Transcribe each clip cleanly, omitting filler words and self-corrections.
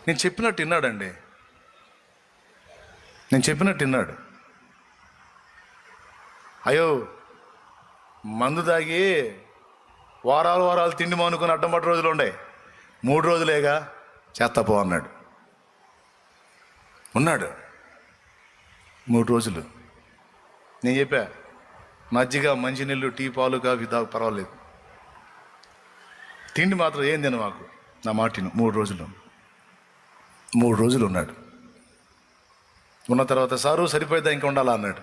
నేను చెప్పినట్టు విన్నాడండి. నేను చెప్పినట్టు విన్నాడు. అయ్యో మందు తాగి వారాలు తిండి మానుకొని అడ్డంపట్టు రోజులు ఉండే, 3 రోజులేగా చేత్తపో అన్నాడు. ఉన్నాడు 3 రోజులు. నేను చెప్పా, మజ్జిగ మంచినీళ్ళు టీ పాలు కాఫీ తాగు పర్వాలేదు, తిండి మాత్రం ఏం తిన మాకు, నా మాటిను. 3 రోజులు ఉన్నాడు. ఉన్న తర్వాత సారు సరిపోయిద్దా ఇంకా ఉండాలా అన్నాడు.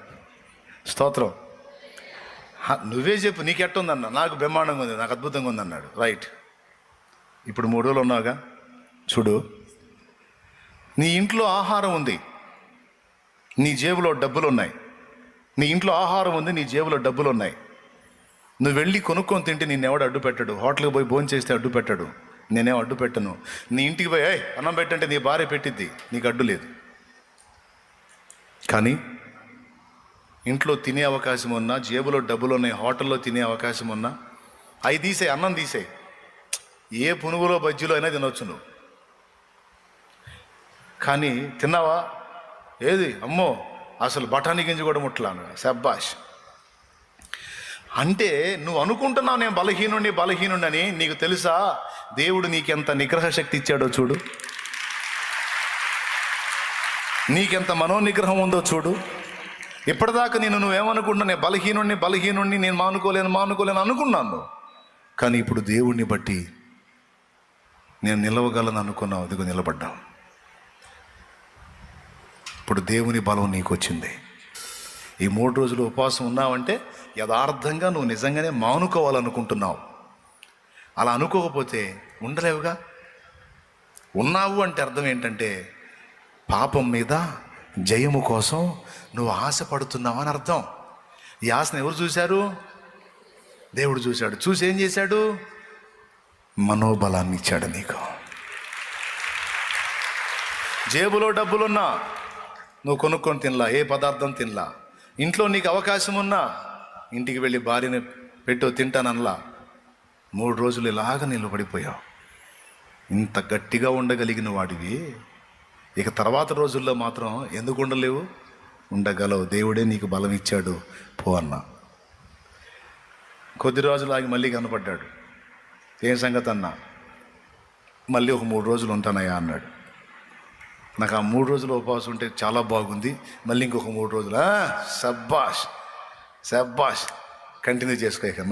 స్తోత్రం. నువ్వే చెప్పు నీకెట్టుందన్నా. నాకు బ్రహ్మాండంగా ఉంది, నాకు అద్భుతంగా ఉంది అన్నాడు. రైట్. ఇప్పుడు 3 రోజులు ఉన్నావుగా, చూడు, నీ ఇంట్లో ఆహారం ఉంది, నీ జేబులో డబ్బులు ఉన్నాయి. నీ ఇంట్లో ఆహారం ఉంది, నీ జేబులో డబ్బులు ఉన్నాయి. నువ్వు వెళ్ళి కొనుక్కొని తింటే నిన్నెవడు అడ్డు పెట్టాడు. హోటల్కి పోయి భోజనం చేస్తే అడ్డు పెట్టాడు, నేనేం అడ్డు పెట్టను. నీ ఇంటికి పోయి అన్నం పెట్టంటే నీ భార్య పెట్టిద్ది, నీకు అడ్డు లేదు. కానీ ఇంట్లో తినే అవకాశం ఉన్నా, జేబులో డబ్బులు ఉన్నాయి, హోటల్లో తినే అవకాశం ఉన్నా, అవి తీసేయి, అన్నం తీసేయి. ఏ పునుగులో బజ్జీలో అయినా తినొచ్చు నువ్వు. కానీ తిన్నావా? ఏది అమ్మో అసలు బఠానీ గింజ కూడా ముట్టలాను. శబ్బాష్. అంటే నువ్వు అనుకుంటున్నావు నేను బలహీనుండి అని. నీకు తెలుసా దేవుడు నీకెంత నిగ్రహ శక్తి ఇచ్చాడో చూడు, నీకెంత మనోనిగ్రహం ఉందో చూడు. ఇప్పటిదాకా నువ్వేమనుకుంటున్నా, నేను బలహీనుణ్ణి, నేను మానుకోలేను అనుకున్నాను. కానీ ఇప్పుడు దేవుణ్ణి బట్టి నేను నిలవగలను అనుకున్నావు, అదిగో నిలబడ్డావు. ఇప్పుడు దేవుని బలం నీకు వచ్చింది. ఈ 3 రోజులు ఉపవాసం ఉన్నావంటే యథార్థంగా నువ్వు నిజంగానే మానుకోవాలనుకుంటున్నావు. అలా అనుకోకపోతే ఉండలేవుగా. ఉన్నావు అంటే అర్థం ఏంటంటే పాపం మీద జయము కోసం నువ్వు ఆశపడుతున్నావు అని అర్థం. ఈ ఆశను ఎవరు చూశారు? దేవుడు చూశాడు. చూసి ఏం చేశాడు? మనోబలాన్ని ఇచ్చాడు నీకు. జేబులో డబ్బులున్నా నువ్వు కొనుక్కొని తినలా, ఏ పదార్థం తినలా. ఇంట్లో నీకు అవకాశం ఉన్నా ఇంటికి వెళ్ళి భార్యని పెట్టు తింటానల్లా. 3 రోజులు ఇలాగ నిలబడిపోయావు. ఇంత గట్టిగా ఉండగలిగిన వాడివి ఇక తర్వాత రోజుల్లో మాత్రం ఎందుకు ఉండలేవు? ఉండగలవు. దేవుడే నీకు బలం ఇచ్చాడు, పో అన్నా. కొద్ది రోజులు ఆగి మళ్ళీ కనపడ్డాడు. ఏం సంగతి అన్నా? మళ్ళీ ఒక 3 రోజులు ఉంటానయ్యా అన్నాడు. నాకు ఆ 3 రోజులు ఉపవాసం ఉంటే చాలా బాగుంది, మళ్ళీ ఇంకొక 3 రోజులు. శబ్బాష్ కంటిన్యూ చేసుకో ఇక మళ్ళీ.